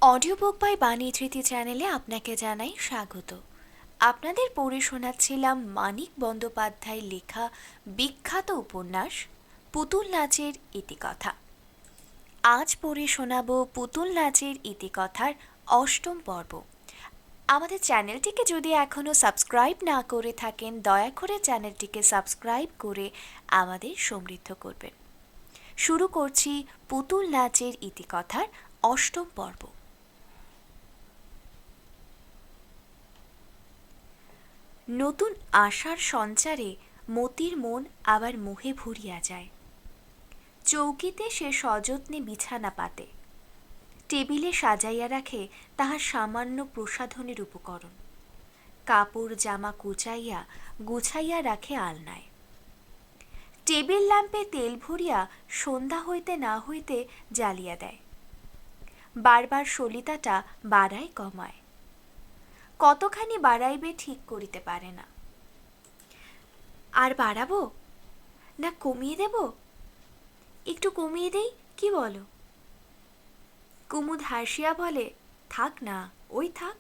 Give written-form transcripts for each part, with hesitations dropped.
Audio book by বাণী ধৃতি চ্যানেলে আপনাকে জানাই স্বাগত। আপনাদের পড়ে শোনাচ্ছিলাম মানিক বন্দ্যোপাধ্যায় লেখা বিখ্যাত উপন্যাস পুতুল নাচের ইতিকথা। আজ পড়ে শোনাব পুতুল নাচের ইতিকথার অষ্টম পর্ব। আমাদের চ্যানেলটিকে যদি এখনও সাবস্ক্রাইব না করে থাকেন, দয়া করে চ্যানেলটিকে সাবস্ক্রাইব করে আমাদের সমৃদ্ধ করবেন। শুরু করছি পুতুল নাচের ইতিকথার অষ্টম পর্ব। নতুন আশার সঞ্চারে মতির মন আবার মোহে ভরিয়া যায়। চৌকিতে সে সযত্নে বিছানা পাতে, টেবিলে সাজাইয়া রাখে তাহার সামান্য প্রসাধনের উপকরণ, কাপড় জামা কুচাইয়া গুছাইয়া রাখে আলনায়। টেবিল ল্যাম্পে তেল ভরিয়া সন্ধ্যা হইতে না হইতে জ্বালিয়া দেয়। বারবার সলিতাটা বাড়ায় কমায়, কতখানি বাড়াইবে ঠিক করিতে পারে না। আর বাড়াবো না কমিয়ে দেব? একটু কমিয়ে দেই, কি বলো? কুমুদ হাসিয়া বলে, থাক না, ওই থাক।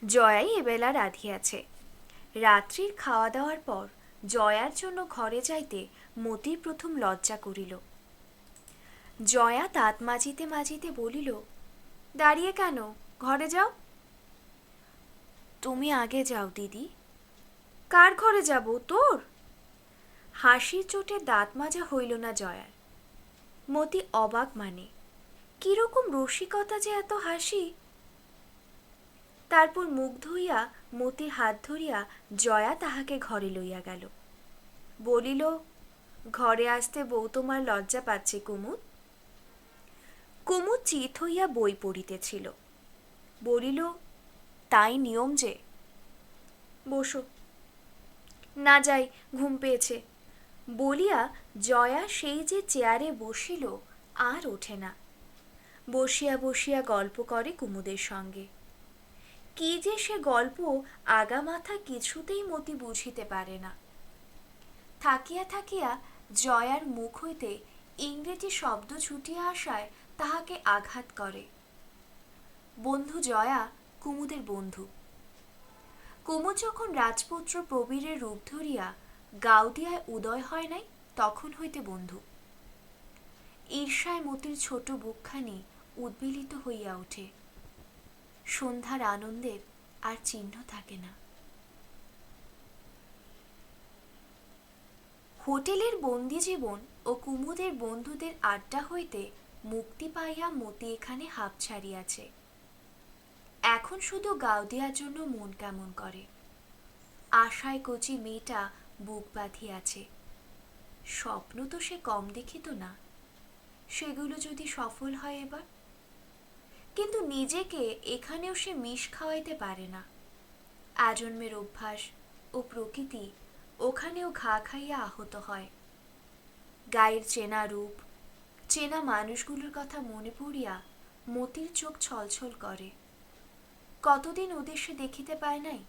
জয়াই এবেলা রাঁধিয়াছে। রাত্রির খাওয়া দাওয়ার পর জয়ার জন্য ঘরে যাইতে মতির প্রথম লজ্জা করিল। জয়া দাঁত মাজিতে মাজিতে বলিল, দাঁড়িয়ে কেন, ঘরে যাও। তুমি আগে যাও দিদি। কার ঘরে যাব, তোর? হাসির চোটে দাঁত মাজা হইল না জয়ার। মতি অবাক, মানে কিরকম রসিকতা যে এত হাসি। তারপর মুখ ধুইয়া মতির হাত ধরিয়া জয়া তাহাকে ঘরে লইয়া গেল। বলিল, ঘরে আসতে বউ তোমার লজ্জা পাচ্ছে কুমুদ। কুমুদ চিত হইয়া বই পড়িতেছিল। বলিল, তাই নিয়ম যে। বসো। না যাই, ঘুম পেয়েছে বলিয়া জয়া সেই যে চেয়ারে বসিল, আর ওঠে না। বসিয়া বসিয়া গল্প করে কুমুদের সঙ্গে। কি যে সে গল্প আগা মাথা কিছুতেই মতি বুঝিতে পারে না। থাকিয়া থাকিয়া জয়ার মুখ হইতে ইংরেজি শব্দ ছুটিয়া আসায় তাহাকে আঘাত করে। বন্ধু জয়া কুমুদের বন্ধু। কুমুদ যখন রাজপুত্র প্রবীরের রূপ ধরিয়া গাউদিয়ায় উদয় হয় নাই, তখন হইতে বন্ধু। ঈর্ষায় মতির ছোট বুকখানি উদ্বেলিত হইয়া ওঠে। সন্ধ্যার আনন্দের আর চিহ্ন থাকে না। হোটেলের বন্দি জীবন ও কুমুদের বন্ধুদের আড্ডা হইতে মুক্তি পাইয়া মতি এখানে হাঁপ ছাড়িয়াছে। এখন শুধু গাউদিয়ার জন্য মন কেমন করে। আশায় কচি মেয়েটা বুক বাঁধিয়াছে। স্বপ্ন তো সে কম দেখিত না, সেগুলো যদি সফল হয় এবার। কিন্তু নিজেকে এখানেও সে মিশ খাওয়াইতে পারে না। আজন্মের অভ্যাস ও প্রকৃতি ওখানেও ঘা খাইয়া আহত হয়। গায়ের চেনা রূপ, চেনা মানুষগুলোর কথা মনে পড়িয়া মতির চোখ ছলছল করে। কতদিন ওদের সে দেখিতে পায় নাই।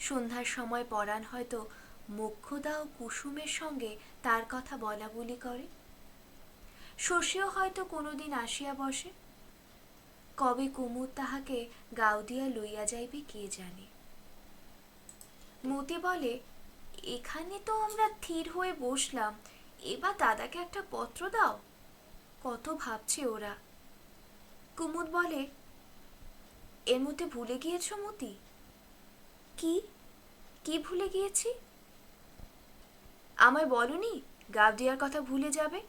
সন্ধ্যার সময় পরাণ হয়তো মোক্ষদা ও কুসুমের সঙ্গে তার কথা বলা বলি করে। শশীও হয়তো কোনোদিন আসিয়া বসে। কবে কুমুদ তাহাকে গাউদিয়া লইয়া যাইবে কে জানে। মতি বলে, এখানে তো আমরা স্থির হয়ে বসলাম, এবার দাদাকে একটা পত্র দাও। কত ভাবছে ওরা। কুমুদ বলে, এর মধ্যে ভুলে গিয়েছ মতি? কি কি ভুলে গিয়েছি? আমায় বলনি গাউদিয়ার কথা ভুলে যাবে,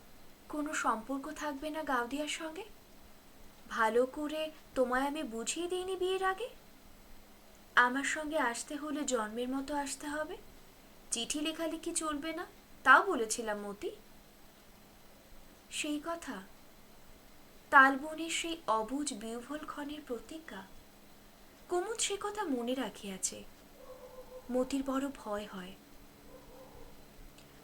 কোনো সম্পর্ক থাকবে না গাউদিয়ার সঙ্গে? ভালো করে তোমায় আমি বুঝিয়ে দিইনি বিয়ের আগে? আমার সঙ্গে আসতে হলে জন্মের মতো আসতে হবে, চিঠি লেখালেখি চলবে না, তাও বলেছিলাম মতি। সেই কথা তালবনের সেই অবুঝ বিহ্বল ক্ষণের প্রতিজ্ঞা। কুমুদ সে কথা মনে রাখিয়াছে। মতির বড় ভয় হয়।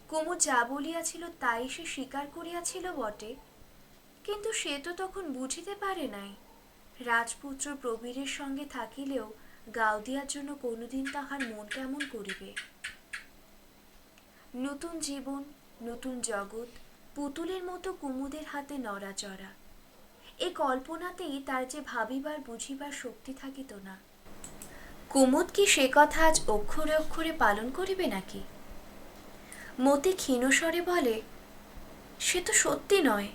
কুমুদ যা বলিয়াছিল তাই সে স্বীকার করিয়াছিল বটে, কিন্তু সে তো তখন বুঝিতে পারে নাই রাজপুত্র প্রবীরের সঙ্গে থাকিলেও গাউদিয়ার জন্য কোনোদিন তাহার মন কেমন করিবে। নতুন জীবন, নতুন জগৎ, পুতুলের মতো কুমুদের হাতে নড়াচড়া। এ কল্পনাতেই তার যে ভাবিবার বুঝিবার শক্তি থাকিত না। কুমুদ কি সে কথা আজ অক্ষরে অক্ষরে পালন করিবে নাকি? মতি ক্ষীণস্বরে বলে, সে তো সত্যি নয়।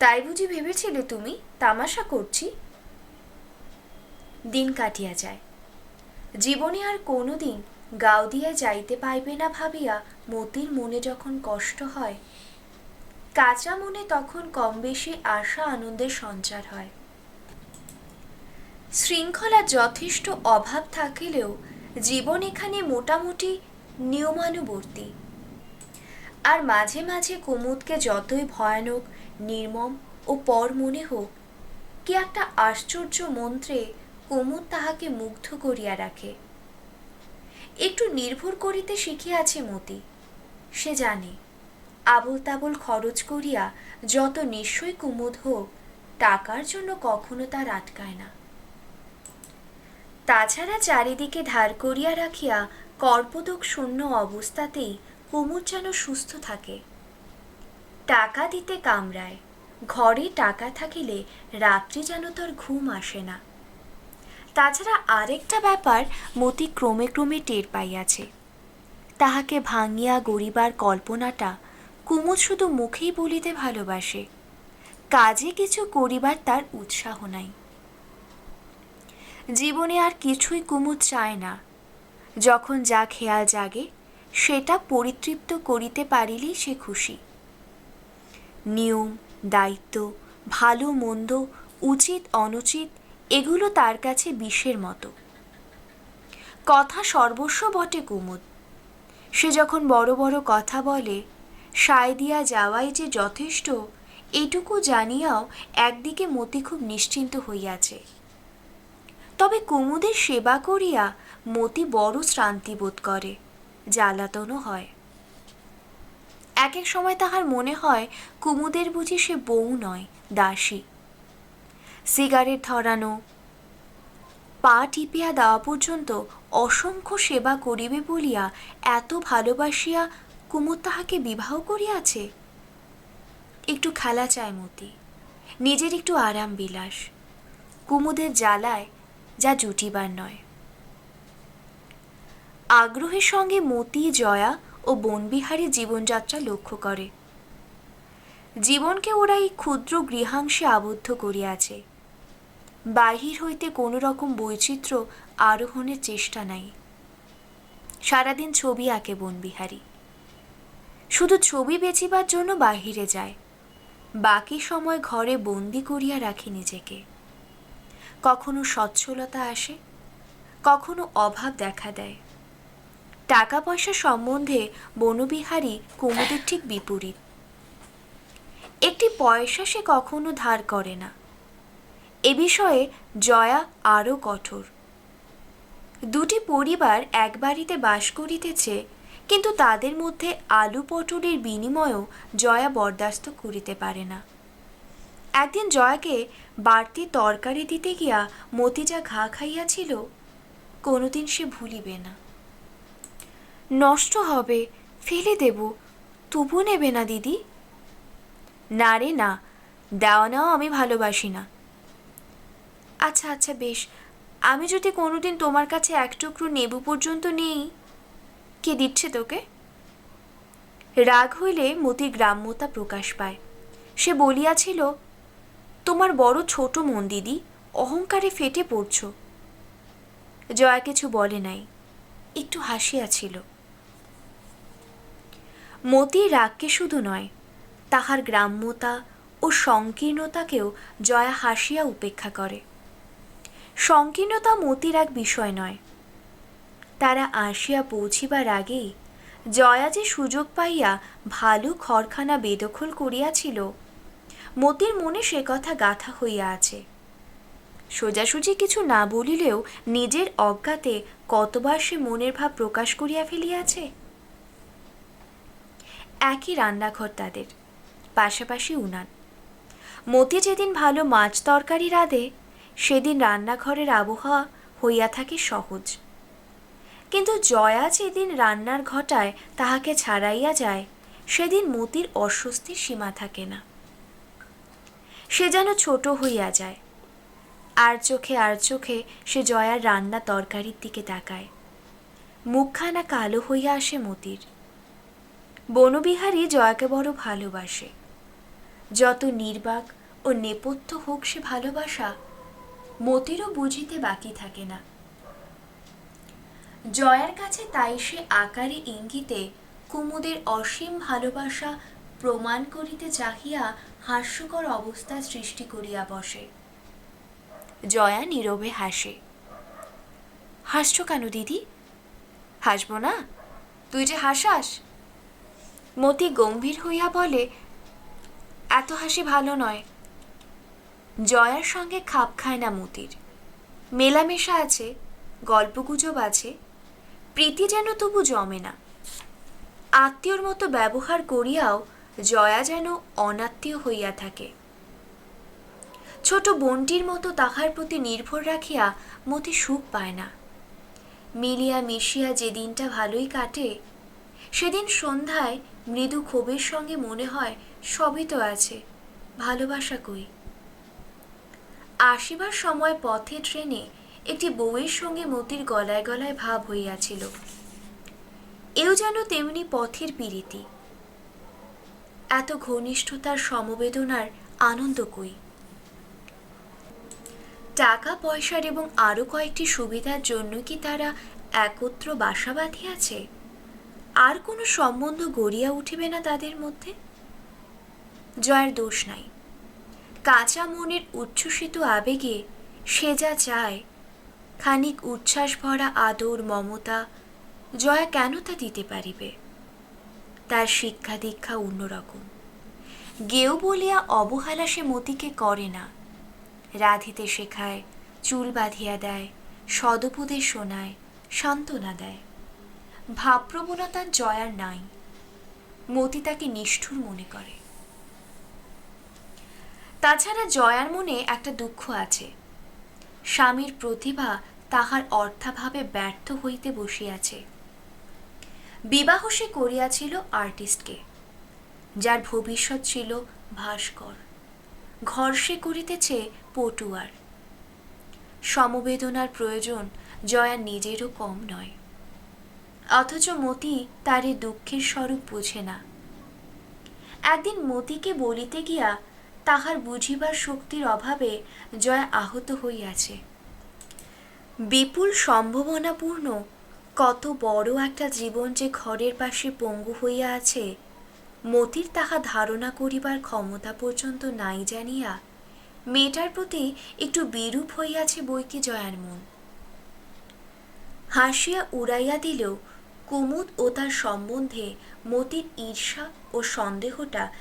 তাই বুঝি ভেবেছিলে তুমি তামাশা করছি? দিন কাটিয়া যায়। জীবনে আর কোনো দিন গাওদিয়া যাইতে পাইবে না ভাবিয়া মতির মনে যখন কষ্ট হয়, কাঁচা মনে তখন কম বেশি আশা আনন্দের সঞ্চার হয়। শৃঙ্খলার যথেষ্ট অভাব থাকিলেও জীবন এখানে মোটামুটি নিয়মানুবর্তী। আর মাঝে মাঝে কুমুদকে যতই ভয়ানক, নির্মম ও পর মনে হোক, কি একটা আশ্চর্য মন্ত্রে কুমুদ তাহাকে মুগ্ধ করিয়া রাখে। একটু নির্ভর করিতে শিখিয়াছে মতি। সে জানে আবল তাবল খরচ করিয়া যত নিশ্চয় কুমুদ হোক, টাকার জন্য কখনো তার আটকায় না। তাছাড়া চারিদিকে ধার করিয়া রাখিয়া কর্পদক শূন্য অবস্থাতেই কুমুদ যেন সুস্থ থাকে। টাকা দিতে কামড়ায়, ঘরে টাকা থাকিলে রাত্রি যেন তার ঘুম আসে না। তাছাড়া আরেকটা ব্যাপার মতি ক্রমে ক্রমে টের পাইয়াছে। তাহাকে ভাঙিয়া গড়িবার কল্পনাটা কুমুদ শুধু মুখেই বলিতে ভালোবাসে, কাজে কিছু করিবার তার উৎসাহ নাই। জীবনে আর কিছুই কুমুদ চায় না। যখন যা খেয়াল জাগে সেটা পরিতৃপ্ত করিতে পারিলেই সে খুশি। নিয়ম, দায়িত্ব, ভালো মন্দ, উচিত অনুচিত, এগুলো তার কাছে বিষের মতো। কথা সর্বস্ব বটে কুমুদ। সে যখন বড় বড় কথা বলে, সায় দিয়া যাওয়াই যে যথেষ্ট, এটুকু জানিয়াও একদিকে মতি খুব নিশ্চিন্ত হইয়াছে। তবে কুমুদের সেবা করিয়া মতি বড় শ্রান্তি বোধ করে, জ্বালাতনও হয়। এক এক সময় তাহার মনে হয় কুমুদের বুঝি সে বউ নয়, দাসী। সিগারেট ধরানো, পা টিপিয়া দেওয়া পর্যন্ত অসংখ্য সেবা করিবে বলিয়া এত ভালোবাসিয়া কুমুদ তাহাকে বিবাহ করিয়াছে। একটু খেলা চায় মতি, নিজের একটু আরাম বিলাস, কুমুদের জ্বালায় যা জুটিবার নয়। আগ্রহের সঙ্গে মতি, জয়া ও বনবিহারী জীবনযাত্রা লক্ষ্য করে। জীবনকে ওরা এই ক্ষুদ্র গৃহাংশে আবদ্ধ করিয়াছে। বাহির হইতে কোনো রকম বৈচিত্র্য আরোহণের চেষ্টা নাই। সারাদিন ছবি আঁকে বনবিহারী, শুধু ছবি বেচিবার জন্য বাহিরে যায়, বাকি সময় ঘরে বন্দি করিয়া রাখে নিজেকে। কখনো সচ্ছলতা আসে, কখনো অভাব দেখা দেয়। টাকা পয়সা সম্বন্ধে বনবিহারী কুমুদের ঠিক বিপরীত। একটি পয়সা সে কখনো ধার করে না। এ বিষয়ে জয়া আরও কঠোর। দুটি পরিবার এক বাড়িতে বাস করিতেছে, কিন্তু তাদের মধ্যে আলু পটলের বিনিময়েও জয়া বরদাস্ত করিতে পারে না। একদিন জয়াকে বাড়তি তরকারি দিতে গিয়া মতি যা ঘা খাইয়াছিল, কোনোদিন সে ভুলিবে না। নষ্ট হবে, ফেলে দেব, তবু নেবে না দিদি? না রে না, দেওয়া নেওয়া আমি ভালোবাসি না। আচ্ছা আচ্ছা বেশ, আমি যদি কোনোদিন তোমার কাছে এক টুকরো নেবু পর্যন্ত নেই, কে দিচ্ছে তোকে? রাগ হইলে মতির গ্রাম্যতা প্রকাশ পায়। সে বলিয়াছিল, তোমার বড় ছোট মন দিদি, অহংকারে ফেটে পড়ছ। জয়া কিছু বলে নাই, একটু হাসিয়াছিল। মতির রাগকে শুধু নয়, তাহার গ্রাম্যতা ও সংকীর্ণতাকেও জয়া হাসিয়া উপেক্ষা করে। সংকীর্ণতা মতির এক বিষয় নয়। তারা আসিয়া পৌঁছিবার আগেই জয়া যে সুযোগ পাইয়া ভালো ঘরখানা বেদখল করিয়াছিল, মতির মনে সে কথা গাঁথা হইয়া আছে। সোজাসুজি কিছু না বলিলেও নিজের অজ্ঞাতে কতবার সে মনের ভাব প্রকাশ করিয়া ফেলিয়াছে। একই রান্নাঘর তাদের, পাশাপাশি উনান। মতি যেদিন ভালো মাছ তরকারি রাঁধে, সেদিন রান্নাঘরের আবহাওয়া হইয়া থাকে সহজ। কিন্তু জয়া যেদিন রান্নার ঘটায় তাহাকে ছাড়াইয়া যায়, সেদিন মতির অস্বস্তির সীমা থাকে না। সে যেন ছোট হইয়া যায়। আর চোখে সে জয়ার রান্না তরকারির দিকে তাকায়। মুখখানা কালো হইয়া আসে মতির। বনবিহারী জয়াকে বড় ভালোবাসে। যত নির্বাক ও নেপথ্য হোক সে ভালোবাসা, মতিরও বুঝিতে বাকি থাকে না। জয়ার কাছে তাই সে আকারে ইঙ্গিতে কুমুদের অসীম ভালোবাসা প্রমাণ করিতে চাহিয়া হাস্যকর অবস্থা সৃষ্টি করিয়া বসে। জয়া নীরবে হাসে। হাসছ কেন দিদি? হাসব না? তুই যে হাসাস। মতি গম্ভীর হইয়া বলে, এত হাসি ভালো নয়। জয়ার সঙ্গে খাপ খায় না মতির। মেলামেশা আছে, গল্পগুজব আছে, প্রীতি যেন তবু জমে না। আত্মীয়র মতো ব্যবহার করিয়াও জয়া যেন অনাত্মীয় হইয়া থাকে। ছোট বোনটির মতো তাহার প্রতি নির্ভর রাখিয়া মতি সুখ পায় না। মিলিয়া মিশিয়া যে দিনটা ভালোই কাটে, সেদিন সন্ধ্যায় মৃদু ক্ষোভের সঙ্গে মনে হয় সবই তো আছে, ভালোবাসা কই। আসিবার সময় পথে ট্রেনে একটি বউয়ের সঙ্গে মতির গলায় গলায় ভাব হইয়াছিল। এও যেন তেমনি পথের পীড়িতি। এত ঘনিষ্ঠতার সমবেদনার আনন্দ কই। টাকা পয়সার এবং আরো কয়েকটি সুবিধার জন্য কি তারা একত্র বাসা বাঁধিয়াছে? আর কোনো সম্বন্ধ গড়িয়া উঠিবে না তাদের মধ্যে? জয়ের দোষ নাই। কাঁচা মনের উচ্ছ্বসিত আবেগে সে যা চায়, খানিক উচ্ছ্বাস ভরা আদর মমতা, জয়া কেন তা দিতে পারিবে? তার শিক্ষা দীক্ষা অন্যরকম। গেও বলিয়া অবহেলা সে মতিকে করে না। রাঁধিতে শেখায়, চুল বাঁধিয়া দেয়, সদুপদেশ শোনায়, সান্ত্বনা দেয়। ভাবপ্রবণতা জয়ার নাই। মতি তাকে নিষ্ঠুর মনে করে। তাছাড়া জয়ার মনে একটা দুঃখ আছে। স্বামীর প্রতিভা তাহার অর্থাভাবে ব্যর্থ হইতে বসিয়াছে। বিবাহ সে করিয়াছিল আর্টিস্টকে, যার ভবিষ্যৎ ছিল ভাস্কর। ঘর সে করিতেছে পটুয়ার। সমবেদনার প্রয়োজন জয়া নিজেরও কম নয়। অথচ মতি তার এই দুঃখের স্বরূপ বুঝে না। একদিন মতিকে বলিতে গিয়া তাহার বুঝিবার শক্তির অভাবে জয়া আহত হইয়াছে। বিপুল সম্ভাবনাপূর্ণ কত বড় একটা জীবন যে ঘরের পাশে পঙ্গু হইয়া আছে, মতির তাহা ধারণা করিবার ক্ষমতা পর্যন্ত নাই জানিয়া মেয়েটার প্রতি একটু বিরূপ হইয়াছে বইকি জয়ার মন। হাসিয়া উড়াইয়া দিলেও কুমুদ ও তার সম্বন্ধে মতির ঈর্ষা ও সন্দেহটা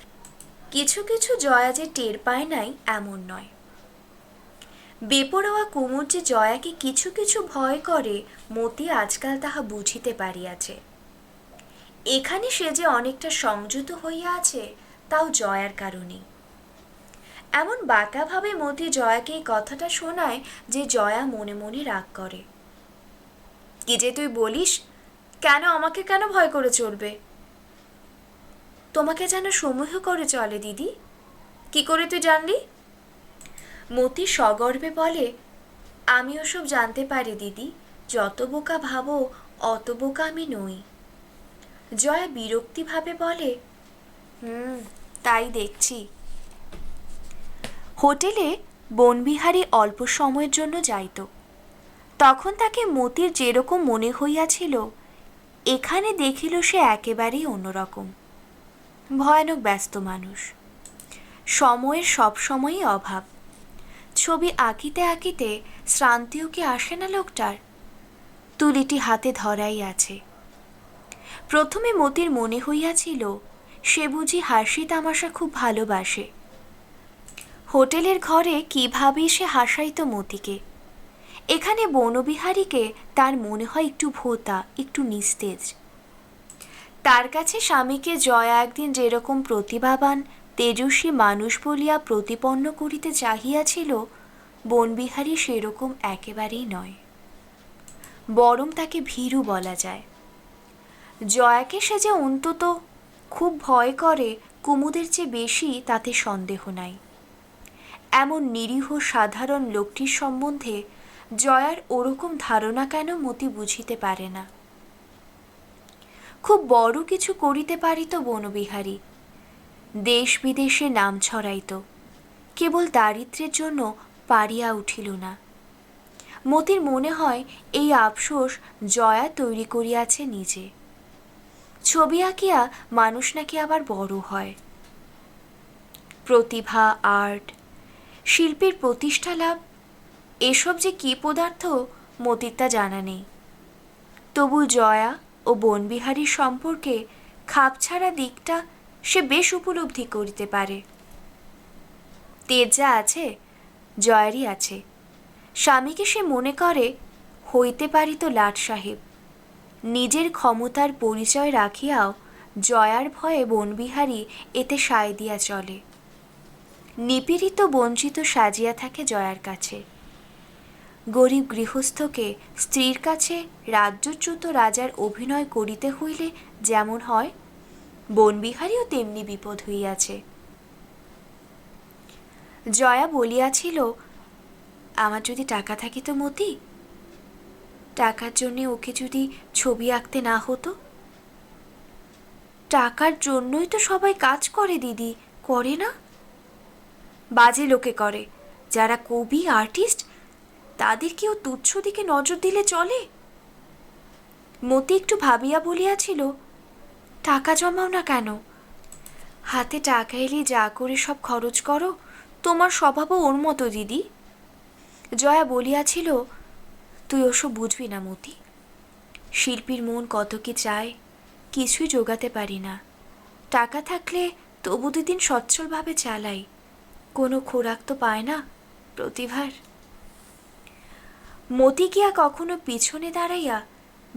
কিছু কিছু জয়া যে টের পায় নাই এমন নয়। বেপরোয়া কুমুদ যে জয়াকে কিছু কিছু ভয় করে, মতি আজকাল তাহা বুঝিতে পারিয়াছে। এখানে সে যে অনেকটা সংযত হইয়া আছে, তাও জয়ার কারণে। এমন বাঁকাভাবে মতি জয়াকে এই কথাটা শোনায় যে জয়া মনে মনে রাগ করে। কি যে তুই বলিস, কেন আমাকে কেন ভয় করে চলবে? তোমাকে যেন সমূহ করে চলে দিদি। কি করে তুই জানলি? মতি সগর্বে বলে, আমি ওসব জানতে পারি দিদি। যত বোকা ভাবো অত বোকা আমি নই। জয়া বিরক্তিভাবে বলে, তাই দেখছি। হোটেলে বনবিহারী অল্প সময়ের জন্য যাইত। তখন তাকে মতির যেরকম মনে হইয়াছিল, এখানে দেখিল সে একেবারেই অন্যরকম। ভয়ানক ব্যস্ত মানুষ। সময়ের সব সময়ই অভাব। ছবি আঁকিতে আঁকিতে শ্রান্তিও কি আসে না লোকটার? তুলিটি হাতে ধরাই আছে। প্রথমে মতির মনে হইয়াছিল সে বুঝি হাসি তামাশা খুব ভালোবাসে। হোটেলের ঘরে কিভাবে সে হাসাইত মতিকে। এখানে বনবিহারীকে তার মনে হয় একটু ভোঁতা, একটু নিস্তেজ। তার কাছে স্বামীকে জয়া একদিন যেরকম প্রতিভাবান তেজস্বী মানুষ বলিয়া প্রতিপন্ন করিতে চাহিয়াছিল, বনবিহারী সেরকম একেবারেই নয়। বরং তাকে ভীরু বলা যায়। জয়াকে সে যে অন্তত খুব ভয় করে কুমুদের চেয়ে বেশি তাতে সন্দেহ নাই। এমন নিরীহ সাধারণ লোকটির সম্বন্ধে জয়ার ওরকম ধারণা কেন মতি বুঝিতে পারে না। খুব বড় কিছু করিতে পারিত বনবিহারী, দেশ বিদেশে নাম ছড়াইত, কেবল দারিদ্র্যের জন্য পারিয়া উঠিল না। মতির মনে হয় এই আফসোস জয়া তৈরি করিয়াছে নিজে। ছবি আঁকিয়া মানুষ নাকি আবার বড় হয়। প্রতিভা, আর্ট, শিল্পের প্রতিষ্ঠা লাভ, এসব যে কী পদার্থ মতির তা জানা নেই। তবু জয়া ও বনবিহারীর সম্পর্কে খাপছাড়া দিকটা সে বেশ উপলব্ধি করিতে পারে। তেজ যা আছে জয়ারই আছে। স্বামীকে সে মনে করে হইতে পারিত লাট সাহেব। নিজের ক্ষমতার পরিচয় রাখিয়াও জয়ার ভয়ে বনবিহারী এতে সায় দিয়া চলে। নিপীড়িত বঞ্চিত সাজিয়া থাকে জয়ার কাছে। গরিব গৃহস্থকে স্ত্রীর কাছে রাজ্যচ্যুত রাজার অভিনয় করিতে হইলে যেমন হয়, বনবিহারীও তেমনি বিপদ হইয়াছে। জয়া বলিয়াছিল, আমার যদি টাকা থাকিত মতি, টাকার জন্যে ওকে যদি ছবি আঁকতে না হতো। টাকার জন্যই তো সবাই কাজ করে দিদি, করে না? বাজে লোকে করে, যারা কবি আর্টিস্ট তাদের কেউ তুচ্ছ দিকে নজর দিলে চলে? মতি একটু ভাবিয়া বলিয়াছিল, টাকা জমাও না কেন? হাতে টাকা এলে যা করে সব খরচ করো, তোমার স্বভাবও ওর মতো দিদি। জয়া বলিয়াছিল, তুই ওসব বুঝবি না মতি। শিল্পীর মন কত কি চায়, কিছুই জোগাতে পারি না। টাকা থাকলে তবু দুদিন সচ্ছলভাবে চালাই, কোনো খোরাক তো পায় না প্রতিভার। মতি গিয়া কখনো পিছনে দাঁড়াইয়া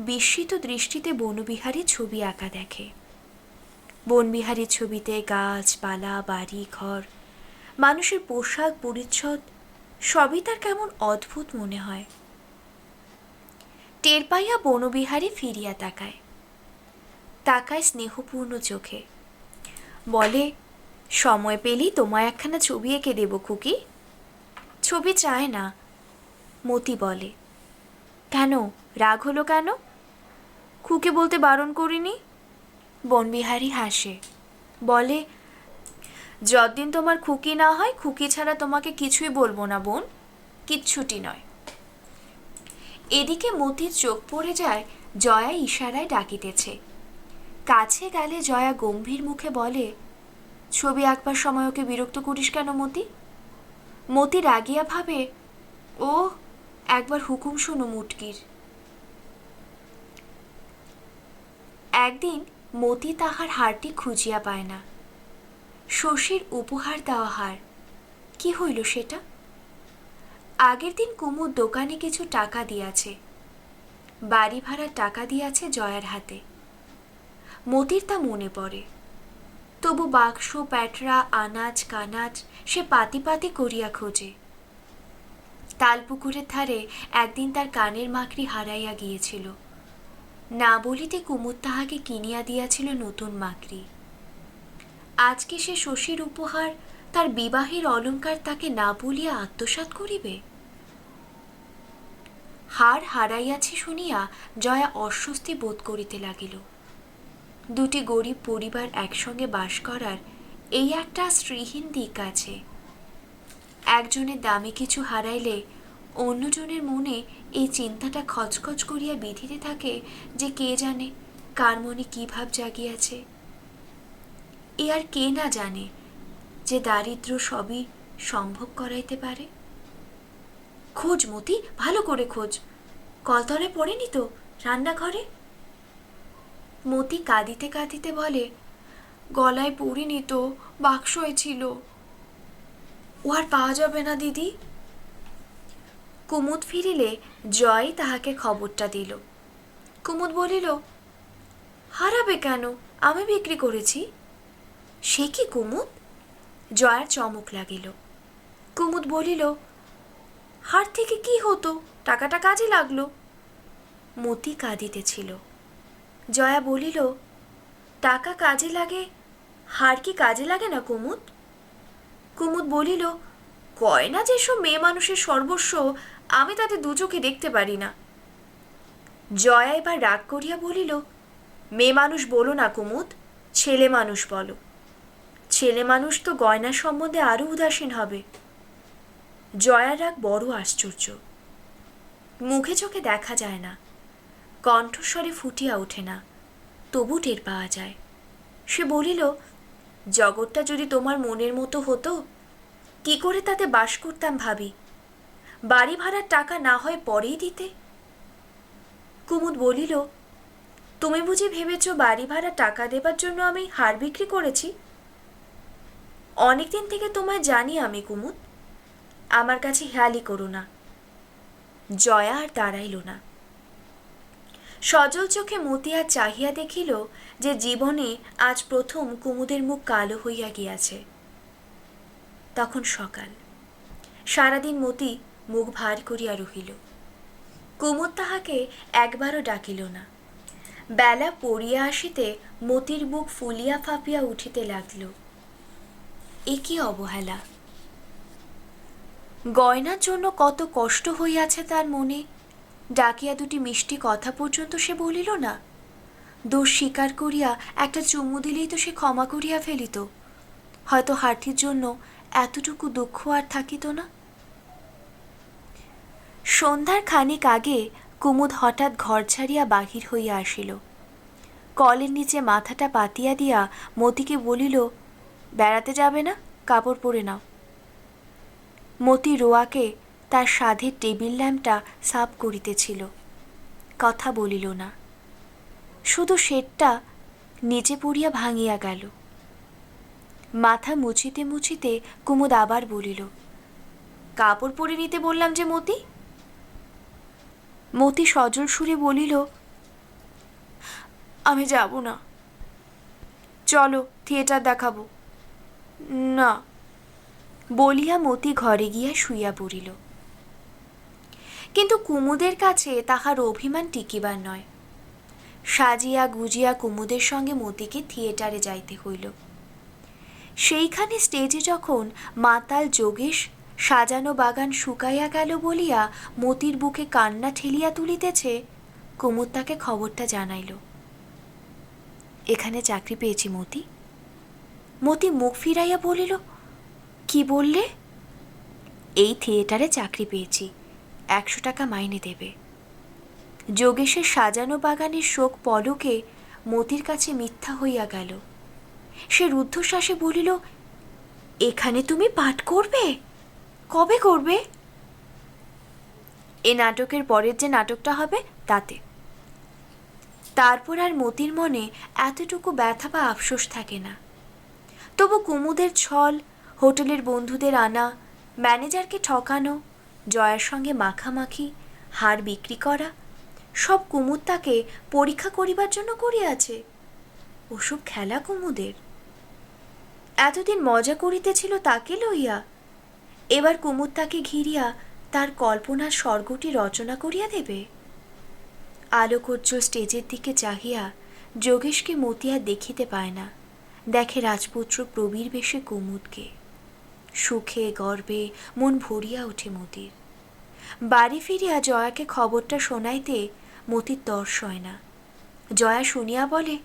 বিস্মিত দৃষ্টিতে বনবিহারীর ছবি আঁকা দেখে। বনবিহারীর ছবিতে গাছপালা, বাড়ি ঘর, মানুষের পোশাক পরিচ্ছদ সবই তার কেমন অদ্ভুত মনে হয়। টের পাইয়া বনবিহারী ফিরিয়া তাকায়, তাকায় স্নেহপূর্ণ চোখে, বলে, সময় পেলেই তোমায় একখানা ছবি এঁকে দেব খুকি। ছবি চায় না, মতি বলে। কেন, রাগ হলো কেন? খুকে বলতে বারণ করিনি। বনবিহারী হাসে, বলে, যতদিন তোমার খুকি না হয় খুকি ছাড়া তোমাকে কিছুই বলবো না বোন, কিচ্ছুটি নয়। এদিকে মতির চোখ পড়ে যায় জয়া ইশারায় ডাকিতেছে। কাছে গেলে জয়া গম্ভীর মুখে বলে, ছবি আঁকবার সময় ওকে বিরক্ত করিস কেন মতি? মতি রাগিয়া ভাবে, ও একবার হুকুম শোনো মুটকির। একদিন মতি তাহার হারটি খুঁজিয়া পায় না। শশীর উপহার দেওয়া হার, কি হইল সেটা? আগের দিন কুমুদ দোকানে কিছু টাকা দিয়াছে, বাড়ি ভাড়ার টাকা দিয়াছে জয়ার হাতে। মতির তা মনে পড়ে, তবু বাক্স প্যাটরা আনাজ কানাজ সে পাতি পাতি করিয়া খোঁজে। তালপুকুরের ধারে একদিন তার কানের মাকড়ি হারাইয়া গিয়েছিল, না বলিতে কুমুদ তাহাকে কিনিয়া দিয়াছিল নতুন মাকড়ি। আজকে সে শশীর উপহার, তার বিবাহের অলঙ্কার তাকে না বলিয়া আত্মসাৎ করিবে? হার হারাইয়াছে শুনিয়া জয়া অস্বস্তি বোধ করিতে লাগিল। দুটি গরিব পরিবার একসঙ্গে বাস করার এই একটা শ্রীহীন দিক আছে। একজনের দামি কিছু হারাইলে অন্যজনের মনে এই চিন্তাটা খচখচ করিয়া বিঁধিতে থাকে যে কে জানে কার মনে কী ভাব জাগিয়াছে। এ আর কে না জানে যে দারিদ্র্য সবই সম্ভব করাইতে পারে। খোঁজ মতি, ভালো করে খোঁজ, কলতলায় পড়েনি তো রান্নাঘরে? মতি কাঁদিতে কাঁদিতে বলে, গলায় পড়িনি তো, বাক্সয় ছিল। ও আর পাওয়া যাবে না দিদি। কুমুদ ফিরিলে জয় তাহাকে খবরটা দিল। কুমুদ বলিল, হারাবে কেন, আমি বিক্রি করেছি। সে কি কুমুদ? জয়ার চমক লাগিল। কুমুদ বলিল, হার থেকে কি হতো, টাকাটা কাজে লাগলো। মতি কাঁদিতেছিল। জয়া বলিল, টাকা কাজে লাগে, হার কি কাজে লাগে না কুমুদ? কুমুদ বলিল, গয়না যেসব মেয়ে মানুষের সর্বস্ব, আমি তাতে দু চোখে দেখতে পারি না। জয়া এবার রাগ করিয়া বলিল, মেয়ে মানুষ বলো না কুমুদ, ছেলে মানুষ বলো। ছেলে মানুষ তো গয়নার সম্বন্ধে আরও উদাসীন হবে। জয়ার রাগ বড় আশ্চর্য, মুখে চোখে দেখা যায় না, কণ্ঠস্বরে ফুটিয়া ওঠে না, তবু টের পাওয়া যায়। সে বলিল, জগৎটা যদি তোমার মনের মতো হতো, কি করে তাতে বাস করতাম ভাবি। বাড়ি ভাড়ার টাকা না হয় পরেই দিতে। কুমুদ বলিল, তুমি বুঝি ভেবেছ বাড়ি ভাড়া টাকা দেবার জন্য আমি হার বিক্রি করেছি? অনেকদিন থেকে তোমায় জানি আমি কুমুদ, আমার কাছে হেয়ালি করো না। জয়া আর দাঁড়াইল না। সজল চোখে মতিয়া চাহিয়া দেখিল যে জীবনে আজ প্রথম কুমুদের মুখ কালো হইয়া গিয়াছে। তখন সকাল। সারাদিন মতি মুখ ভার করিয়া রহিল। কুমুদ তাহাকে একবারও ডাকিল না। বেলা পড়িয়া আসিতে মতির বুক ফুলিয়া ফাঁপিয়া উঠিতে লাগল। এ কি অবহেলা! গয়নার জন্য কত কষ্ট হইয়াছে তার মনে, ডাকিয়া দুটি মিষ্টি কথা পর্যন্ত সে বলিল না। দোষ স্বীকার করিয়া একটা চুমু দিলেই তো সে ক্ষমা করিয়া ফেলিত। হয়তো হার্থির জন্য এতটুকু দুঃখ আর থাকিত না। সন্ধ্যার খানিক আগে কুমুদ হঠাৎ ঘর ছাড়িয়া বাহির হইয়া আসিল। কলের নিচে মাথাটা পাতিয়া দিয়া মতিকে বলিল, বেড়াতে যাবে না? কাপড় পরে নাও। মতি রোয়াকে তার সাধের টেবিল ল্যাম্পটা সাফ করিতেছিল, কথা বলিল না। শুধু সেটটা নিচে পড়িয়া ভাঙিয়া গেল। মাথা মুছিতে মুছিতে কুমুদ আবার বলিল, কাপড় পরে নিতে বললাম যে মতি। মতি সজল সুরে বলিল, আমি যাব না। চলো থিয়েটার দেখাবো। না। বলিয়া মতি ঘরে গিয়া শুইয়া পড়িল। কিন্তু কুমুদের কাছে তাহার অভিমান টিকিবার নয়। সাজিয়া গুজিয়া কুমুদের সঙ্গে মতিকে থিয়েটারে যাইতে হইল। সেইখানে স্টেজে যখন মাতাল যোগেশ সাজানো বাগান শুকাইয়া গেল বলিয়া মতির বুকে কান্না ঠেলিয়া তুলিতেছে, কুমুদ তাকে খবরটা জানাইল। এখানে চাকরি পেয়েছি মতি। মতি মুখ ফিরাইয়া বলিল, কি বললে? এই থিয়েটারে চাকরি পেয়েছি, 100 টাকা মাইনে দেবে। যোগেশের সাজানো বাগানের শোক পলকে মতির কাছে মিথ্যা হইয়া গেল। সে রুদ্ধশ্বাসে বলিল, এখানে তুমি পাঠ করবে? কবে করবে? এ নাটকের পরের যে নাটকটা হবে তাতে। তারপর আর মতির মনে এতটুকু ব্যথা বা আফসোস থাকে না। তবু কুমুদের ছল, হোটেলের বন্ধুদের আনা, ম্যানেজারকে ঠকানো, জয়ার সঙ্গে মাখামাখি, হার বিক্রি করা, সব কুমুদ তাকে পরীক্ষা করিবার জন্য করিয়াছে। ওসব খেলা কুমুদের। এতদিন মজা করিতেছিল তাকে লইয়া, এবার কুমুদ তাকে ঘিরিয়া তার কল্পনার স্বর্গটি রচনা করিয়া দেবে। আলোকোজ্জ্বল স্টেজের দিকে চাহিয়া যোগেশকে মতিয়া দেখিতে পায় না, দেখে রাজপুত্র প্রবীর বেশে কুমুদকে। সুখে গর্বে মন ভরিয়া ওঠে মতির। বাড়ি ফিরিয়া জয়াকে খবরটা শোনাইতে মতির তর্স হয় না। জয়া শুনিয়া বলে,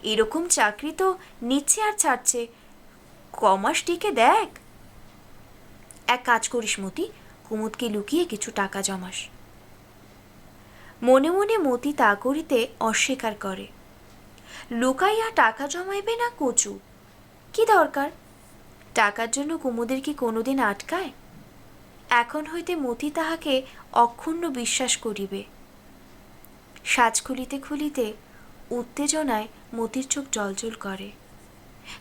এরকম চাকরি তো নিচ্ছে আর ছাড়ছে, কমাস টিকে দেখ। এক কাজ করিস মতি, কুমুদকে লুকিয়ে কিছু টাকা জমাস। মনে মনে মতি তা করিতে অস্বীকার করে। লুকাইয়া টাকা জমাইবে না কচু, কি দরকার? টাকার জন্য কুমুদের কি কোনোদিন আটকায়? এখন হইতে মতি তাহাকে অক্ষুণ্ণ বিশ্বাস করিবে। সাজ খুলিতে খুলিতে উত্তেজনায় মতির চোখ জলজল করে।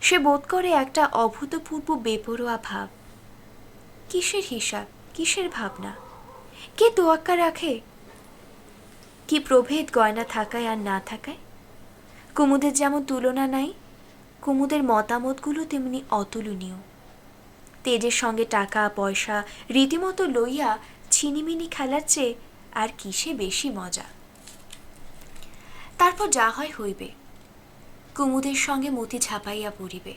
সে বোধ করে একটা অভূতপূর্ব বেপরোয়া ভাব। কিসের হিসাব, কিসের ভাবনা? কে তোয়াক্কা রাখে? কি প্রভেদ গয়না থাকায় আর না থাকায়। কুমুদের যেমন তুলনা নাই, কুমুদের মতামতগুলো তেমনি অতুলনীয়। তেজের সঙ্গে টাকা পয়সা রীতিমতো লইয়া ছিনিমিনি খেলার চেয়ে আর কিসে বেশি মজা। তারপর যা হয় হইবে। কুমুদের সঙ্গে মতি ঝাঁপাইয়া পড়িবে।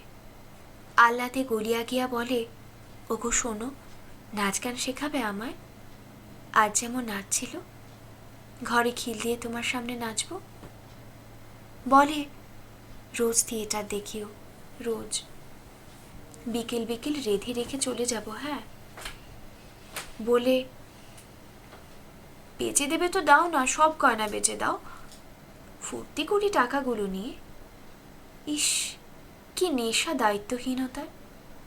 আহ্লাদে গলিয়া গিয়া বলে, ওগো শোনো, নাচ গান শেখাবে আমায়? আজ যেমন নাচছিল, ঘরে খিল দিয়ে তোমার সামনে নাচব। বলে, রোজ থিয়েটার দেখিও, রোজ বিকেল বিকেল রেঁধে রেখে চলে যাব। হ্যাঁ বলে, বেচে দেবে তো দাও না, সব গয়না বেচে দাও, ফুর্তি করি টাকাগুলো নিয়ে। ইস, কি নেশা দায়িত্বহীনতার,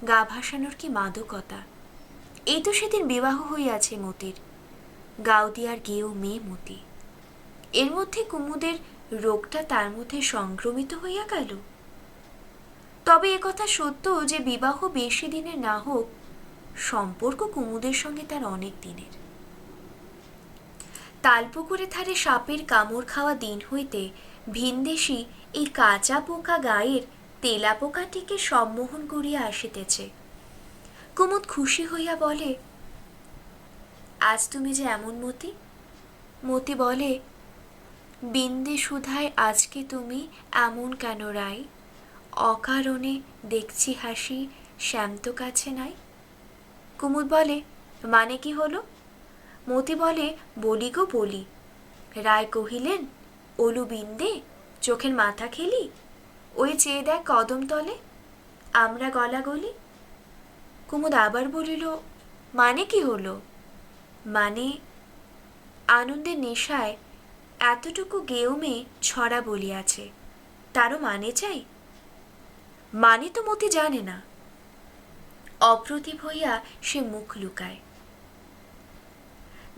গা ভাসানোর কি মাদকতা। এই তো সেদিন বিবাহ হইয়াছে মতির, গাউদিয়ার গেয়েও মেয়ে মতি। এর মধ্যে কুমুদের রোগটা তার মধ্যে সংক্রমিত হইয়া গেল। তবে একথা সত্য যে বিবাহ বেশি দিনের না হোক, সম্পর্ক কুমুদের সঙ্গে তার অনেক দিনের। তালপুকুরে ধারে সাপের কামড় খাওয়া দিন হইতে ভিনদেশী এই কাঁচা পোকা গায়ের তেলা পোকাটিকে সম্মোহন করিয়া আসিতেছে। কুমুদ খুশি হইয়া বলে, আজ তুমি যে এমন মতি। মতি বলে, বিন্দে সুধায় আজকে তুমি এমন কেন রাই, অকারণে দেখছি হাসি শ্যাম তো কাছে নাই। কুমুদ বলে, মানে কি হলো? মতি বলে, বলি গো বলি। রায় কহিলেন, ওলু বিন্দে, চোখের মাথা খেলি, ওই চেয়ে দেখ কদম তলে, আমরা গলাগলি। কুমুদ আবার বলিল, মানে কি হলো? মানে আনন্দের নেশায় এতটুকু গেও মেয়ে ছড়া বলিয়াছে, তারও মানে চাই। মানে তো মতি জানে না। অপ্রতিভ হইয়া সে মুখ লুকায়।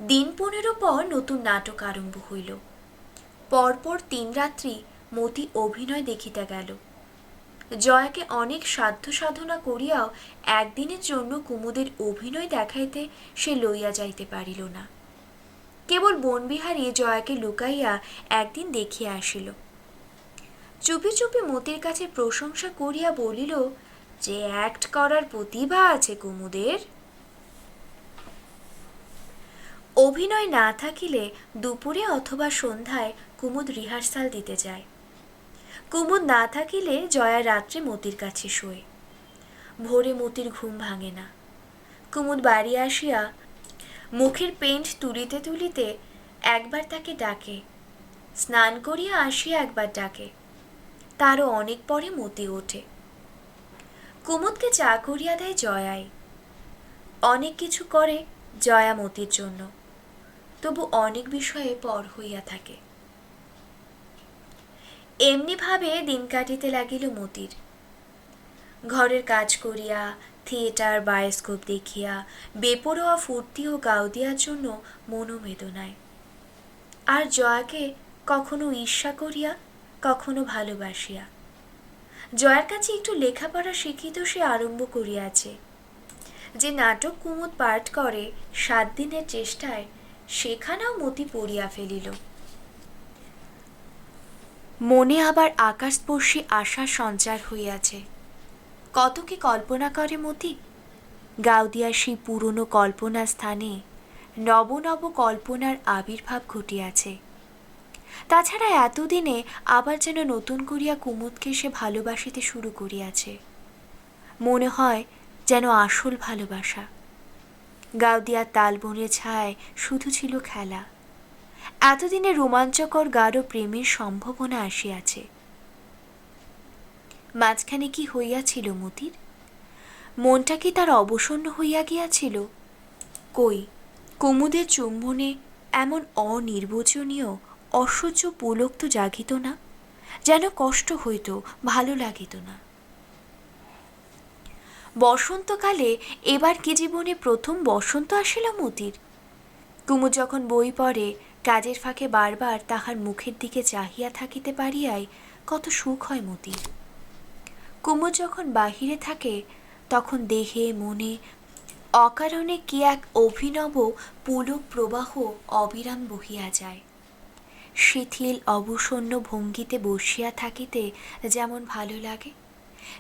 দিন 15 পর নতুন নাটক আরম্ভ হইল। পরপর 3 রাত্রি মতি অভিনয় দেখিতে গেল। জয়াকে অনেক সাধ্য সাধনা করিয়াও একদিনের জন্য কুমুদের অভিনয় দেখাইতে সে লইয়া যাইতে পারিল না। কেবল বনবিহারী জয়াকে লুকাইয়া একদিন দেখিয়া আসিল। চুপি চুপি মতির কাছে প্রশংসা করিয়া বলিল যে অ্যাক্ট করার প্রতিভা আছে কুমুদের। অভিনয় না থাকিলে দুপুরে অথবা সন্ধ্যায় কুমুদ রিহার্সাল দিতে যায়। কুমুদ না থাকিলে জয়া রাত্রে মতির কাছে শোয়। ভোরে মতির ঘুম ভাঙে না। কুমুদ বাড়ি আসিয়া মুখের পেন্ট তুলিতে তুলিতে একবার তাকে ডাকে, স্নান করিয়া আসিয়া একবার ডাকে। তারও অনেক পরে মতি ওঠে। কুমুদকে চা করিয়া দেয় জয়াই। অনেক কিছু করে জয়া মতির জন্য, তবু অনেক বিষয়ে পর হইয়া থাকে। এমনি ভাবে দিন কাটিতে লাগিল মতির। ঘরের কাজ করিয়া, থিয়েটার বায়োস্কোপ দেখিয়া, বেপরোয়া ফুর্তি ও গাউদিয়ার জন্য মনোবেদনায়। আর জয়াকে কখনো ঈর্ষা করিয়া, কখনো ভালোবাসিয়া। জয়ার কাছে একটু লেখাপড়া শিখিত সে আরম্ভ করিয়াছে। যে নাটক কুমুদ পাঠ করে 7 দিনের চেষ্টায়, সেখানেও মতি পড়িয়া ফেলিল। মনে আবার আকাশস্পর্শী আশার সঞ্চার হইয়াছে। কত কি কল্পনা করে মতি। গাউদিয়ার সেই পুরনো কল্পনা স্থানে নব নব কল্পনার আবির্ভাব ঘটিয়াছে। তাছাড়া এতদিনে আবার যেন নতুন করিয়া কুমুদকে সে ভালোবাসিতে শুরু করিয়াছে। মনে হয় যেন আসল ভালোবাসা। গাউদিয়ার তালবনের ছায় শুধু ছিল খেলা। এতদিনে রোমাঞ্চকর গাঢ় প্রেমের সম্ভাবনা আসিয়াছে। মাঝখানে কি হইয়াছিল মতির? মনটা কি তার অবসন্ন হইয়া গিয়াছিল? কই, কুমুদের চুম্বনে এমন অনির্বচনীয় অসহ্য পুলক তো জাগিত না, যেন কষ্ট হইত, ভালো লাগিত না। বসন্তকালে এবার কি জীবনে প্রথম বসন্ত আসিল মতির? কুমুদ যখন বই পড়ে, কাজের ফাঁকে বারবার তাহার মুখের দিকে চাহিয়া থাকিতে পারিয়াই কত সুখ হয় মতির। কুমুদ যখন বাহিরে থাকে, তখন দেহে মনে অকারণে কি এক অভিনব পুলক প্রবাহ অবিরাম বহিয়া যায়। শিথিল অবসন্ন ভঙ্গিতে বসিয়া থাকিতে যেমন ভালো লাগে,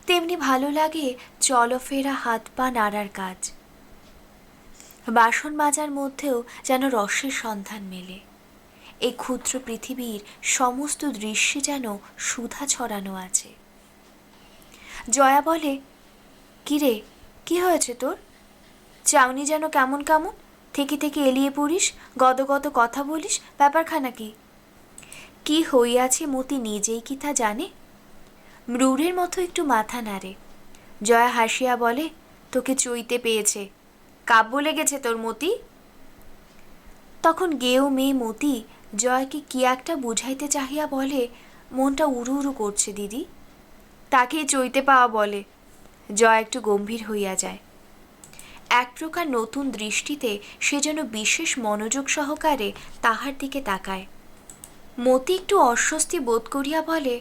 তেমনি ভালো লাগে চলফেরা হাত পা নাড়ার কাজ। বাসন মাজার মধ্যেও যেন রসের সন্ধান মেলে। এই ক্ষুদ্র পৃথিবীর সমস্ত দৃশ্যে যেন সুধা ছড়ানো আছে। জয়া বলে, কিরে, কি হয়েছে তোর? চাউনি যেন কেমন কেমন থেকে থেকে এলিয়ে পড়িস, গদগদ কথা বলিস, ব্যাপারখানা কি? কি হইয়াছে মতি নিজেই কি তা জানে? মৃুরের মতো একটু মাথা নাড়ে। জয়া হাসিয়া বলে, তোকে চইতে পেয়েছে, কাব্য লেগেছে তোর মতি। তখন গেও মেয়ে মতি জয়াকে কি একটা বুঝাইতে চাহিয়া বলে, মনটা উড়ু উড়ু করছে দিদি, তাকেই চইতে পাওয়া বলে। জয়া একটু গম্ভীর হইয়া যায়। এক প্রকার নতুন দৃষ্টিতে সে যেন বিশেষ মনোযোগ সহকারে তাহার দিকে তাকায়। মতি একটু অস্বস্তি বোধ করিয়া বলে,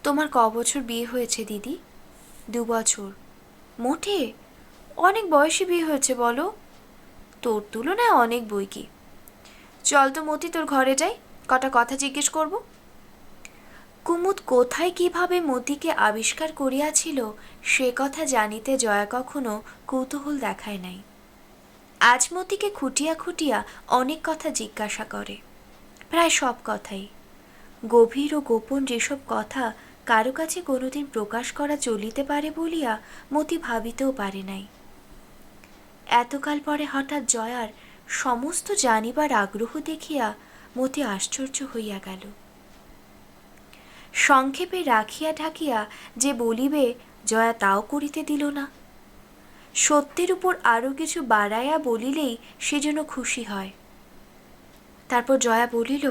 তোমার ক বছর বিয়ে হয়েছে দিদি? 2 বছর। মোটে? অনেক বয়সে বিয়ে হয়েছে বলো। তোর তুলনায় অনেক বই কি। চল তো মতি, তোর ঘরে যাই, কটা কথা জিজ্ঞেস করব। কুমুদ কোথায় কিভাবে মতিকে আবিষ্কার করিয়াছিল সে কথা জানিতে জয়া কখনো কৌতূহল দেখায় নাই। আজ মতিকে খুঁটিয়া খুঁটিয়া অনেক কথা জিজ্ঞাসা করে, প্রায় সব কথাই। গভীর ও গোপন যেসব কথা কারো কাছে কোনোদিন প্রকাশ করা চলিতে পারে বলিয়া মতি ভাবিতেও পারে নাই। এতকাল পরে হঠাৎ জয়ার সমস্ত জানিবার আগ্রহ দেখিয়া মতি আশ্চর্য হইয়া গেল। সংক্ষেপে রাখিয়া ঢাকিয়া যে বলিবে জয়া তাও করিতে দিল না। সত্যের উপর আরও কিছু বাড়াইয়া বলিলেই সে যেন খুশি হয়। তারপর জয়া বলিল,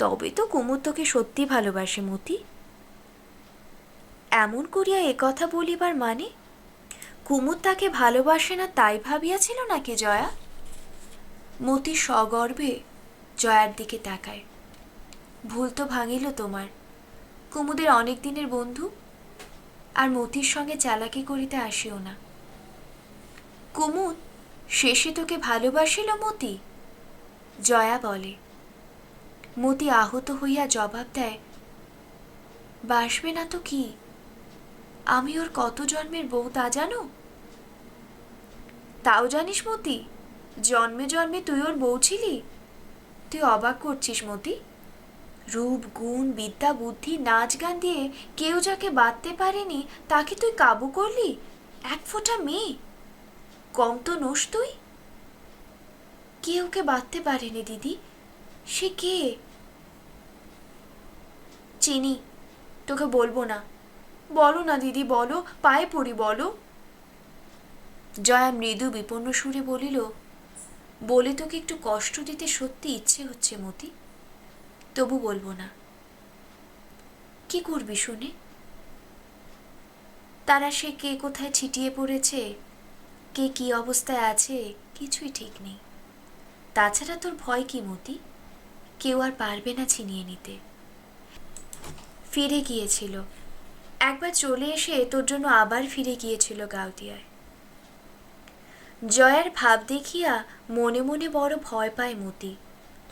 তবে তো কুমুদ তোকে সত্যি ভালোবাসে মতি। এমন করিয়া একথা বলিবার মানে? কুমুদ তাকে ভালোবাসে না তাই ভাবিয়াছিল নাকি জয়া? মতি সগর্বে জয়ার দিকে তাকায়। ভুল তো ভাঙিল তোমার। কুমুদের অনেক দিনের বন্ধু, আর মতির সঙ্গে চালাকি করিতে আসিও না। কুমুদ শেষে তোকে ভালোবাসিল মতি? জয়া বলে। মতি আহত হইয়া জবাব দেয়, বাসবে না তো কি? আমি ওর কত জন্মের বউ তা জানো? তাও জানিস মতি? জন্মে জন্মে তুই ওর বউ ছিলি? তুই অবাক করছিস মতি। রূপ, গুণ, বিদ্যা, বুদ্ধি, নাচ গান দিয়ে কেউ যাকে বাঁধতে পারেনি তাকে তুই কাবু করলি, এক ফোঁটা মেয়ে। কম তো নোস তুই। কে ওকে বাঁধতে পারেনি দিদি? সে কে? চিনি, তোকে বলবো না। বলো না দিদি, বলো, পায়ে পড়ি, বলো। জয়া মৃদু বিপন্ন সুরে বলিল, বলে তোকে একটু কষ্ট দিতে সত্যি ইচ্ছে হচ্ছে মতি, তবু বলবো না। কি করবি শুনে? তারা সে কে কোথায় ছিটিয়ে পড়েছে, কে কি অবস্থায় আছে, কিছুই ঠিক নেই। তাছাড়া তোর ভয় কি মতি? কেউ আর পারবে না ছিনিয়ে নিতে। ফিরে গিয়েছিল, একবার চলে এসে তোর জন্য আবার ফিরে গিয়েছিল গাউদিয়ায়। জয়ার ভাব দেখিয়া মনে মনে বড় ভয় পায় মতি।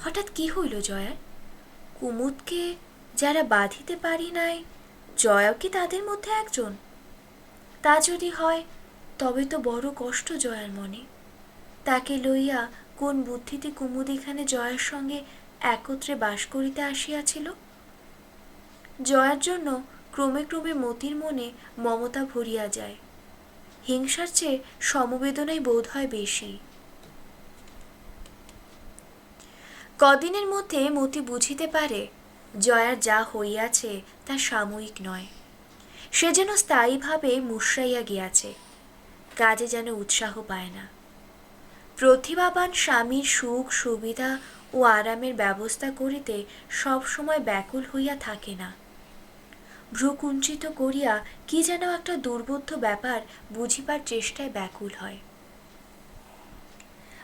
হঠাৎ কি হইল জয়ার? কুমুদকে যারা বাঁধিতে পারি নাই, জয়াও কি তাদের মধ্যে একজন? তা যদি হয় তবে তো বড় কষ্ট জয়ার মনে। তাকে লইয়া কোন বুদ্ধিতে কুমুদ এখানে জয়ার সঙ্গে একত্রে বাস করিতে আসিয়াছিল। জয়ার জন্য ক্রমে ক্রমে মতির মনে মমতা ভরিয়া যায়। হিংসার চেয়ে সমবেদনাই বোধ হয় বেশি। কদিনের মধ্যে মতি বুঝিতে পারে জয়ার যা হইয়াছে তা সাময়িক নয়। সে যেন স্থায়ীভাবে মুষড়াইয়া গিয়াছে, কাজে যেন উৎসাহ পায় না। প্রতিভাবান স্বামীর সুখ সুবিধা ও আরামের ব্যবস্থা করিতে সব সময় ব্যাকুল হইয়া থাকে না। ভ্রুকুঞ্চিত করিয়া কি যেন একটা দুর্বোধ্য ব্যাপার বুঝিবার চেষ্টায় ব্যাকুল হয়।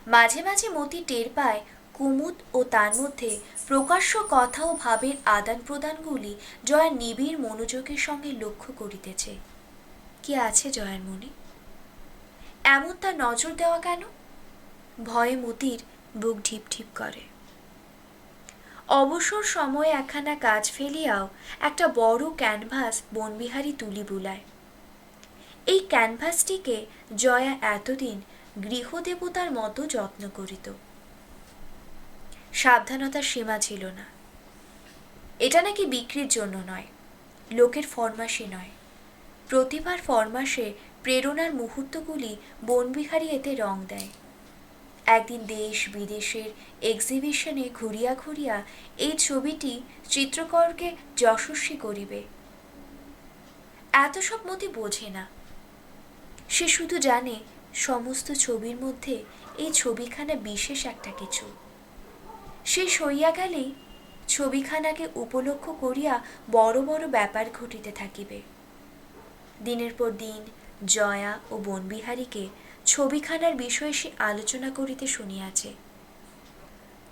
মাঝে মাঝে মতি টের পায় কুমুদ ও তার মধ্যে প্রকাশ্য কথা ও ভাবের আদান প্রদানগুলি জয়ার নিবিড় মনোযোগের সঙ্গে লক্ষ্য করিতেছে। কি আছে জয়ার মনে? এমন তার নজর দেওয়া কেন? ভয়ে মতির বুক ঢিপ ঢিপ করে। অবসর সময়ে একখানা কাজ ফেলিয়াও একটা বড় ক্যানভাস বনবিহারী তুলি বুলায়। এই ক্যানভাসটিকে জয়া এতদিন গৃহদেবতার মতো যত্ন করিত। সাবধানতার সীমা ছিল না। এটা নাকি বিক্রির জন্য নয়, লোকের ফরমাশে নয়, প্রতিভার ফরমাশে প্রেরণার মুহূর্তগুলি বনবিহারী এতে রং দেয়। একদিন দেশ বিদেশের এক্সিবিশনে ঘুরিয়া ঘুরিয়া এই ছবিটি চিত্রকরকে যশস্বী করিবে। এত সব মতি বোঝে না। সে শুধু জানে সমস্ত ছবির মধ্যে এই ছবিখানা বিশেষ একটা কিছু। সে সইয়া গেলেই ছবিখানাকে উপলক্ষ করিয়া বড় বড় ব্যাপার ঘটিতে থাকিবে। দিনের পর দিন জয়া ও বনবিহারীকে ছবিখানার বিষয়ে সে আলোচনা করিতে শুনিয়াছে।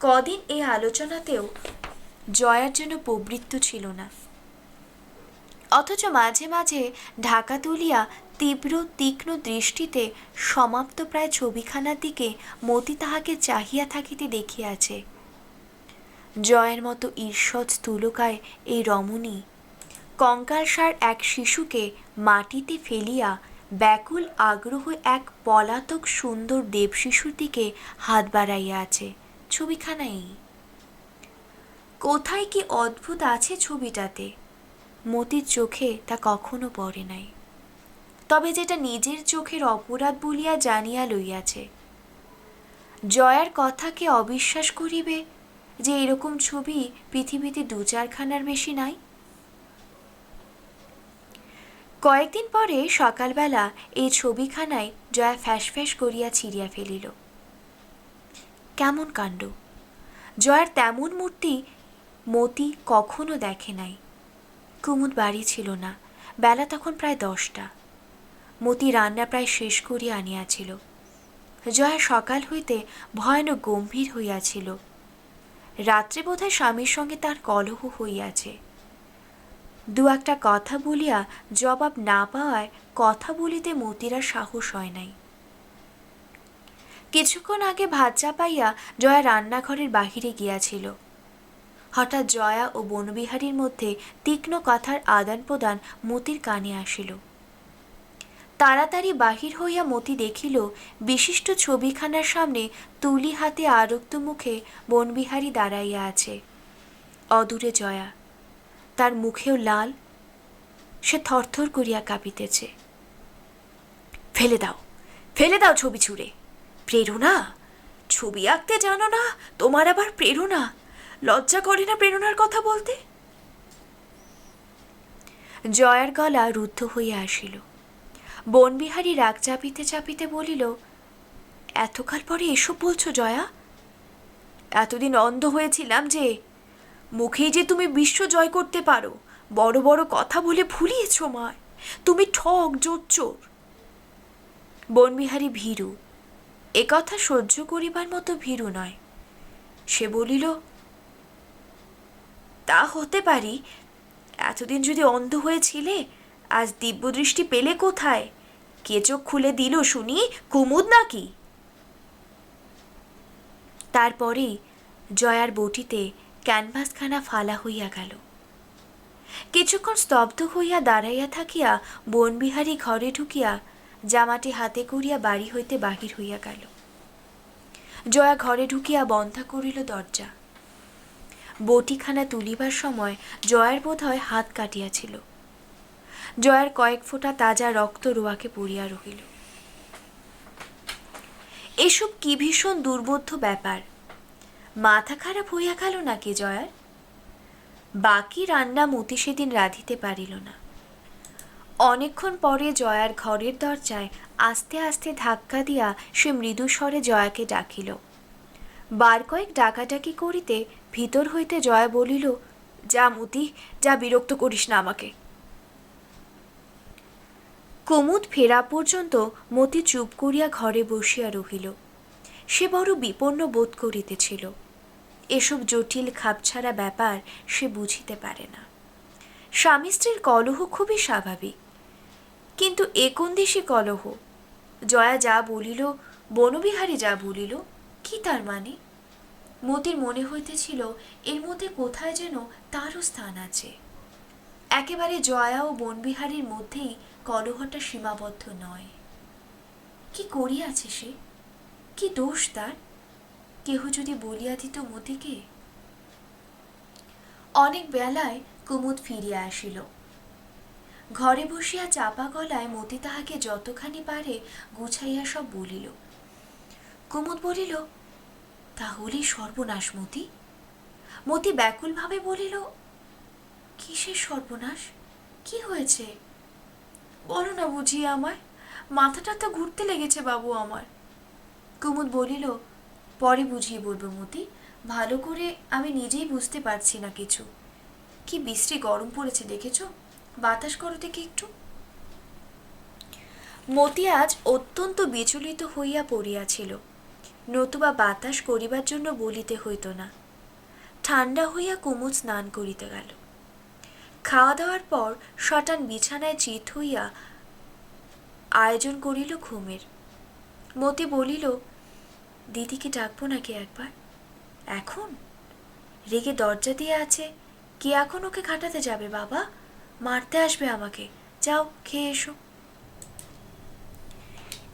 কদিন এই আলোচনাতেও জয়ার জন্য প্রবৃত্ত ছিল না, অথচ মাঝে মাঝে ঢাকা তুলিয়া তীব্র তীক্ষ্ণ দৃষ্টিতে সমাপ্ত প্রায় ছবিখানার দিকে মতি তাহাকে চাহিয়া থাকিতে দেখিয়াছে। জয়ের মতো ঈর্ষৎ স্থূলকায় এই রমণী কঙ্কালসার এক শিশুকে মাটিতে ফেলিয়া ব্যাকুল আগ্রহ এক পলাতক সুন্দর দেবশিশুর দিকে হাত বাড়াইয়া আছে ছবিখানায়। কোথায় কি অদ্ভুত আছে ছবিটাতে, মতির চোখে তা কখনো পড়ে নাই। তবে যেটা নিজের চোখের অপরাধ বলিয়া জানিয়া লইয়াছে। জয়ার কথাকে অবিশ্বাস করিবে যে এরকম ছবি পৃথিবীতে 2-4খানার বেশি নাই। কয়েকদিন পরে সকালবেলা এই ছবিখানায় জয়া ফ্যাস ফ্যাস করিয়া ছিঁড়িয়া ফেলিল। কেমন কাণ্ড! জয়ার তেমন মূর্তি মতি কখনো দেখে নাই। কুমুদ বাড়ি ছিল না, বেলা তখন প্রায় 10টা। মতি রান্না প্রায় শেষ করিয়া আনিয়াছিল। জয়া সকাল হইতে ভয়ানক গম্ভীর হইয়াছিল। রাত্রে বোধহয় স্বামীর সঙ্গে তার কলহ হইয়াছে। 2-একটা কথা বলিয়া জবাব না পাওয়ায় কথা বলিতে মতির আর সাহস হয় নাই। কিছুক্ষণ আগে ভাত চাপাইয়া জয়া রান্নাঘরের বাহিরে গিয়াছিল। হঠাৎ জয়া ও বনবিহারীর মধ্যে তীক্ষ্ণ কথার আদান প্রদান মতির কানে আসিল। তাড়াতাড়ি বাহির হইয়া মতি দেখিল বিশিষ্ট ছবিখানার সামনে তুলি হাতে আরক্ত মুখে বনবিহারী দাঁড়াইয়া আছে। অদূরে জয়া, তার মুখেও লাল, সে থরথর করিয়া কাঁপিতেছে। ফেলে দাও, ফেলে দাও ছবি ছুঁড়ে। প্রেরণা, ছবি আঁকতে জানো না, তোমার আবার প্রেরণা! লজ্জা করে না প্রেরণার কথা বলতে? জয়ার গলা রুদ্ধ হইয়া আসিল। বনবিহারী রাগ চাপিতে চাপিতে বলিল, এতকাল পরে এসব বলছো জয়া? এতদিন অন্ধ হয়েছিলাম যে, মুখেই যে তুমি বিশ্ব জয় করতে পারো, বড় বড় কথা বলে ভুলিয়েছ মায়। তুমি ঠক, জোচ্চোর। বনবিহারী ভীরু, একথা সহ্য করিবার মতো ভীরু নয়। সে বলিল, তা হতে পারি। এতদিন যদি অন্ধ হয়েছিলে, আজ দিব্যদৃষ্টি পেলে কোথায়? কে চোখ খুলে দিল শুনি, কুমুদ নাকি? তারপরেই জয়ার বটিতে ক্যানভাসখানা ফালা হইয়া গেল। কিছুক্ষণ স্তব্ধ হইয়া দাঁড়াইয়া থাকিয়া বনবিহারী ঘরে ঢুকিয়া জামাটি হাতে করিয়া বাড়ি হইতে বাহির হইয়া গেল। জয়া ঘরে ঢুকিয়া বন্ধা করিল দরজা। বটিখানা তুলিবার সময় জয়ার বোধ হয় হাত কাটিয়াছিল। জয়ার কয়েক ফোঁটা তাজা রক্ত রোয়াকে পড়িয়া রহিল। এসব কি ভীষণ দুর্বোধ্য ব্যাপার! মাথা খারাপ হইয়া গেল নাকি জয়ার? বাকি রান্না মতি সেদিন রাঁধিতে পারিল না। অনেকক্ষণ পরে জয়ার ঘরের দরজায় আস্তে আস্তে ধাক্কা দিয়া সে মৃদু স্বরে জয়াকে ডাকিল। বার কয়েক ডাকাডাকি করিতে ভিতর হইতে জয়া বলিল, যা মতি, যা, বিরক্ত করিস না আমাকে। কুমুদ ফেরা পর্যন্ত মতি চুপ করিয়া ঘরে বসিয়া রহিল। সে বড় বিপন্ন বোধ করিতেছিল। এসব জটিল খাপছাড়া ব্যাপার সে বুঝিতে পারে না। স্বামী স্ত্রীর কলহ খুবই স্বাভাবিক, কিন্তু এ কোন দেশে কলহ? জয়া যা বলিল, বনবিহারী যা বলিল, কি তার মানে? মতির মনে হইতেছিল এর মধ্যে কোথায় যেন তারও স্থান আছে। একেবারে জয়া ও বনবিহারীর মধ্যেই কলহটা সীমাবদ্ধ নয়। কি করিয়াছে সে? কি দোষ তার? কেহ যদি বলিয়া দিত মতিকে। অনেক বেলায় কুমুদ ফিরিয়া আসিল। ঘরে বসিয়া চাপা গলায় মতি তাহাকে যতখানি পারে গুছাইয়া সব বলিল। কুমুদ বলিল, তাহলে সর্বনাশ মতি। মতি ব্যাকুলভাবে বলিল, কিসের সর্বনাশ? কি হয়েছে বলো না বুঝিয়ে আমায়, মাথাটা তো ঘুরতে লেগেছে বাবু আমার। কুমুদ বলিল, পরে বুঝিয়ে বলবো মতি, ভালো করে আমি নিজেই বুঝতে পারছি না কিছু। কি বিশ্রী গরম পড়েছে দেখেছ, বাতাস করো দেখি একটু। মতি আজ অত্যন্ত বিচলিত হইয়া পড়িয়াছিল, নতুবা বাতাস করিবার জন্য বলিতে হইত না। ঠান্ডা হইয়া কুমুদ স্নান করিতে গেল। খাওয়া দাওয়ার পর শটান বিছানায় চিত হইয়া আয়োজন করিল ঘুমের। মতি বলিল, দিদিকে ডাকবো নাকি একবার? এখন? রেগে দরজা দিয়ে আছে, কে এখন ওকে খাটাতে যাবে বাবা? মারতে আসবে আমাকে। যাও খেয়ে এসো।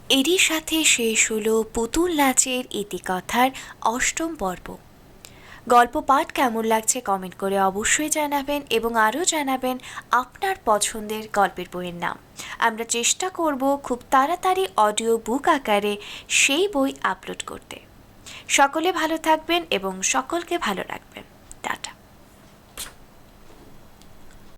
এরই সাথে শেষ হলো পুতুল নাচের ইতিকথার ৮ম পর্ব। গল্প পাঠ কেমন লাগছে কমেন্ট করে অবশ্যই জানাবেন, এবং আরও জানাবেন আপনার পছন্দের গল্পের বইয়ের নাম। আমরা চেষ্টা করব খুব তাড়াতাড়ি অডিও বুক আকারে সেই বই আপলোড করতে। সকলে ভালো থাকবেন এবং সকলকে ভালো রাখবেন।